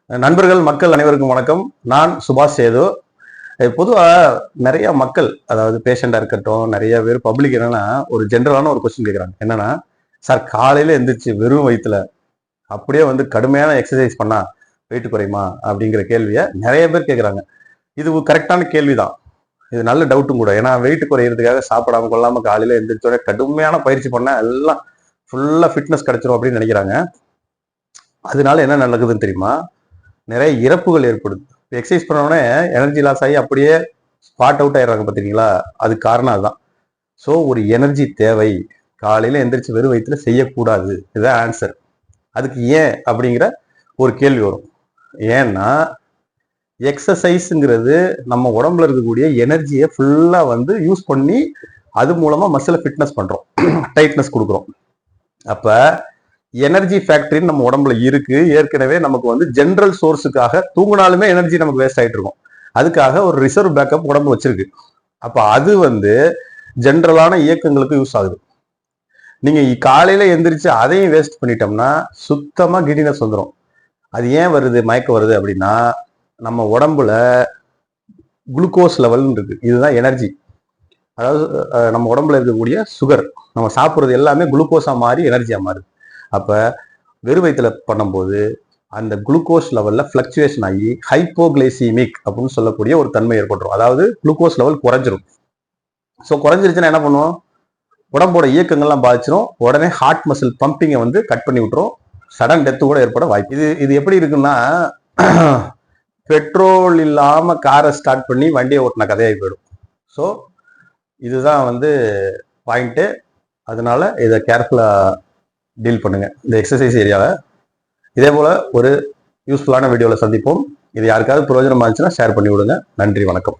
நண்பர்கள் மக்கள் அனைவருக்கும் வணக்கம். நான் சுபாஷ் சேது. பொதுவாக நிறைய மக்கள், அதாவது பேஷண்டா இருக்கட்டும், நிறைய பேர் பப்ளிக் என்னன்னா ஒரு ஜென்ரலான ஒரு கொஸ்டின் கேட்குறாங்க. என்னன்னா, சார் காலையில எந்திரிச்சு வெறும் வயிற்றுல அப்படியே கடுமையான எக்ஸசைஸ் பண்ணா வெயிட் குறையுமா அப்படிங்கிற கேள்வியை நிறைய பேர் கேட்குறாங்க. இது ஒரு கரெக்டான கேள்விதான். இது நல்ல டவுட்டும் கூட. ஏன்னா வெயிட் குறையிறதுக்காக சாப்பிடாம கொள்ளாம காலையில எந்திரிச்சோட கடுமையான பயிற்சி பண்ணா எல்லாம் ஃபுல்லா ஃபிட்னஸ் கிடைச்சிரும் அப்படின்னு நினைக்கிறாங்க. அதனால என்ன நடக்குதுன்னு தெரியுமா? நிறைய இறப்புகள் ஏற்படுது. எக்ஸசைஸ் பண்ணோடனே எனர்ஜி லாஸ் ஆகி அப்படியே ஸ்பாட் அவுட் ஆயிடுறாங்க பார்த்தீங்களா? அதுக்கு காரணம் அதுதான். ஸோ ஒரு எனர்ஜி தேவை. காலையில எந்திரிச்சு வெறும் வயிற்றுல செய்யக்கூடாது. இதுதான் ஆன்சர். அதுக்கு ஏன் அப்படிங்கிற ஒரு கேள்வி வரும். ஏன்னா எக்ஸசைஸுங்கிறது நம்ம உடம்புல இருக்கக்கூடிய எனர்ஜியை ஃபுல்லா யூஸ் பண்ணி அது மூலமா மசிலை ஃபிட்னஸ் பண்றோம், டைட்னஸ் கொடுக்குறோம். அப்ப எனர்ஜி ஃபேக்டரின்னு நம்ம உடம்புல இருக்கு. ஏற்கனவே நமக்கு ஜென்ரல் சோர்ஸுக்காக தூங்கினாலுமே எனர்ஜி நமக்கு வேஸ்ட் ஆயிட்டு இருக்கும். அதுக்காக ஒரு ரிசர்வ் பேக்கப் உடம்பு வச்சிருக்கு. அப்ப அது ஜென்ரலான இயக்கங்களுக்கு யூஸ் ஆகுது. நீங்க காலையில எந்திரிச்சு அதையும் வேஸ்ட் பண்ணிட்டோம்னா சுத்தமா கிடினஸ் வந்துடும். அது ஏன் வருது, மயக்கம் வருது அப்படின்னா, நம்ம உடம்புல குளுக்கோஸ் லெவல் இருக்கு. இதுதான் எனர்ஜி. அதாவது நம்ம உடம்புல இருக்கக்கூடிய சுகர், நம்ம சாப்பிட்றது எல்லாமே குளுக்கோஸா மாறி எனர்ஜியா மாறுது. அப்ப வெறும் வயிற்றுல பண்ணும்போது அந்த குளுக்கோஸ் லெவல்ல பிளக்சுவேஷன் ஆகி ஹைப்போகிளைசிமிக் அப்படின்னு சொல்லக்கூடிய ஒரு தன்மை ஏற்பட்டுரும். அதாவது குளுக்கோஸ் லெவல் குறைஞ்சிரும். ஸோ குறைஞ்சிருச்சுன்னா என்ன பண்ணுவோம்? உடம்போட இயக்கங்கள்லாம் பாதிச்சிடும். உடனே ஹார்ட் மசில் பம்பிங்கை கட் பண்ணி விட்டுரும். சடன் டெத்து கூட ஏற்பட வாய்ப்பு. இது எப்படி இருக்குன்னா, பெட்ரோல் இல்லாம காரை ஸ்டார்ட் பண்ணி வண்டியை ஓட்டின கதையாகி போயிடும். ஸோ இதுதான் பாயிண்ட்டு. அதனால இதை கேர்ஃபுல்லா டீல் பண்ணுங்க இந்த எக்ஸசைஸ் ஏரியாவை. இதே போல ஒரு யூஸ்ஃபுல்லான வீடியோவில் சந்திப்போம். இது யாருக்காவது பிரயோஜனமா இருந்துச்சுன்னா ஷேர் பண்ணி விடுங்க. நன்றி, வணக்கம்.